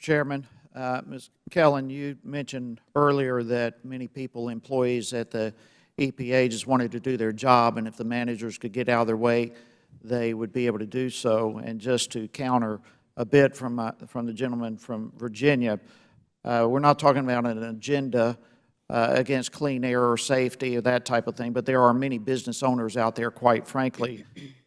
Chairman. Ms. Kellen, you mentioned earlier that many people, employees at the EPA, just wanted to do their job, and if the managers could get out of their way, they would be able to do so. And just to counter a bit from the gentleman from Virginia, we're not talking about an agenda against clean air or safety or that type of thing, but there are many business owners out there, quite frankly,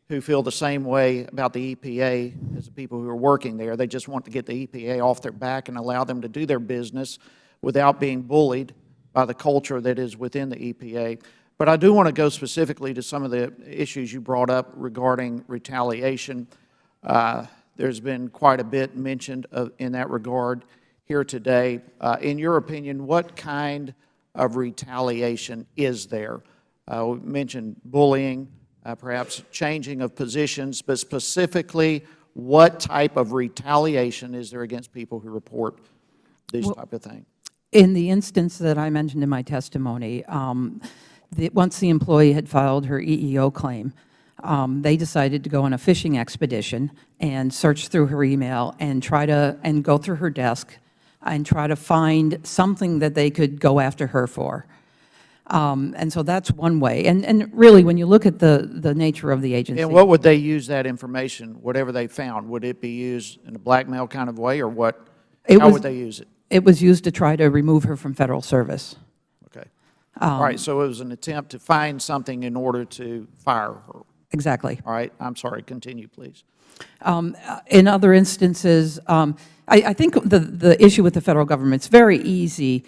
who feel the same way about the EPA as the people who are working there. They just want to get the EPA off their back and allow them to do their business without being bullied by the culture that is within the EPA. But I do want to go specifically to some of the issues you brought up regarding retaliation. There's been quite a bit mentioned in that regard here today. In your opinion, what kind of retaliation is there? We mentioned bullying, perhaps changing of positions, but specifically, what type of retaliation is there against people who report these type of things? In the instance that I mentioned in my testimony, once the employee had filed her EEO claim, they decided to go on a fishing expedition and search through her email and go through her desk and try to find something that they could go after her for. And so that's one way. And really, when you look at the nature of the agency. And what would they use that information, whatever they found? Would it be used in a blackmail kind of way, or what? How would they use it? It was used to try to remove her from Federal service. Okay. All right, so it was an attempt to find something in order to fire her. Exactly. All right, I'm sorry, continue, please. In other instances, I think the issue with the Federal government is very easy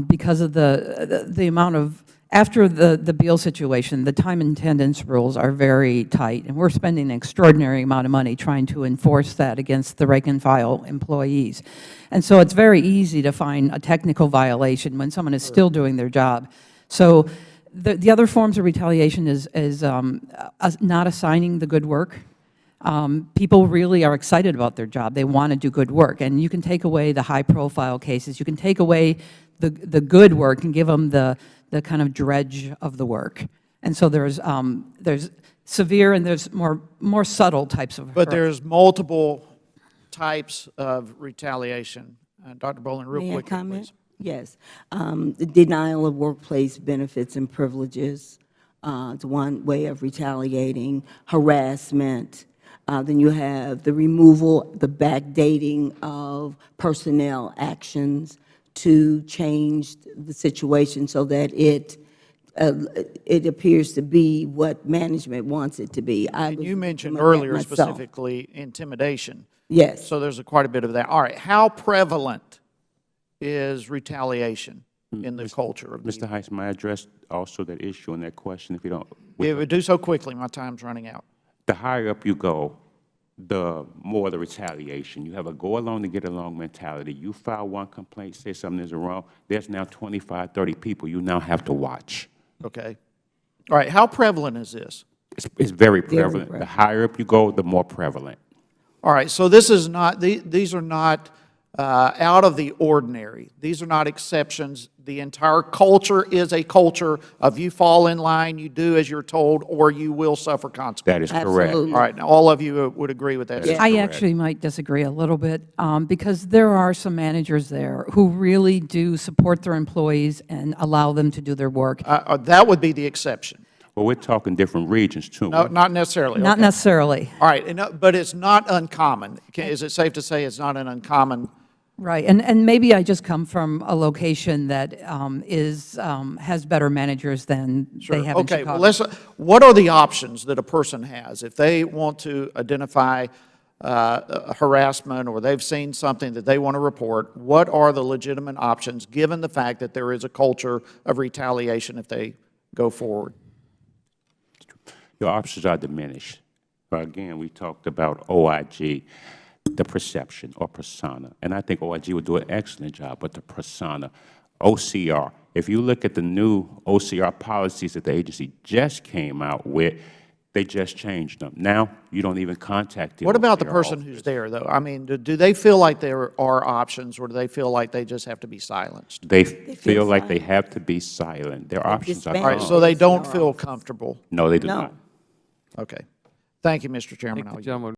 because of the amount of, after the Beal situation, the time and attendance rules are very tight, and we're spending an extraordinary amount of money trying to enforce that against the rank and file employees. And so it's very easy to find a technical violation when someone is still doing their job. So the other forms of retaliation is not assigning the good work. People really are excited about their job. They want to do good work. And you can take away the high-profile cases. You can take away the good work and give them the kind of dredge of the work. And so there's severe and there's more subtle types of But there's multiple types of retaliation. Dr. Boland, real quick, please. Yes. The denial of workplace benefits and privileges is one way of retaliating. Harassment. Then you have the removal, the backdating of personnel actions to change the situation so that it appears to be what management wants it to be. And you mentioned earlier specifically intimidation. Yes. So there's quite a bit of that. All right, how prevalent is retaliation in the culture of Mr. Hice, may I address also that issue and that question, if you don't? Yeah, but do so quickly. My time's running out. The higher up you go, the more the retaliation. You have a go-along to get along mentality. You file one complaint, say something is wrong, there's now 25, 30 people you now have to watch. Okay. All right, how prevalent is this? It's very prevalent. The higher up you go, the more prevalent. All right, so this is not, these are not out of the ordinary. These are not exceptions. The entire culture is a culture of you fall in line, you do as you're told, or you will suffer consequences. That is correct. Absolutely. All right, now all of you would agree with that. Yeah. I actually might disagree a little bit because there are some managers there who really do support their employees and allow them to do their work. That would be the exception. Well, we're talking different regions, too. No, not necessarily. Not necessarily. All right, but it's not uncommon. Is it safe to say it's not an uncommon? Right, and maybe I just come from a location that has better managers than they have in Chicago. Okay, well, what are the options that a person has if they want to identify harassment or they've seen something that they want to report? What are the legitimate options given the fact that there is a culture of retaliation if they go forward? Your options are diminished. But again, we talked about OIG, the perception or persona. And I think OIG would do an excellent job, but the persona, OCR. If you look at the new OCR policies that the agency just came out with, they just changed them. Now, you don't even contact the What about the OCR person office. who's there, though? I mean, do they feel like there are options, or do they feel like they just have to be silenced? They feel like they have to be silent. Their options are gone. All right, so they don't feel comfortable. No, they do not. Okay. Thank you, Mr. Chairman. Thank you, gentleman.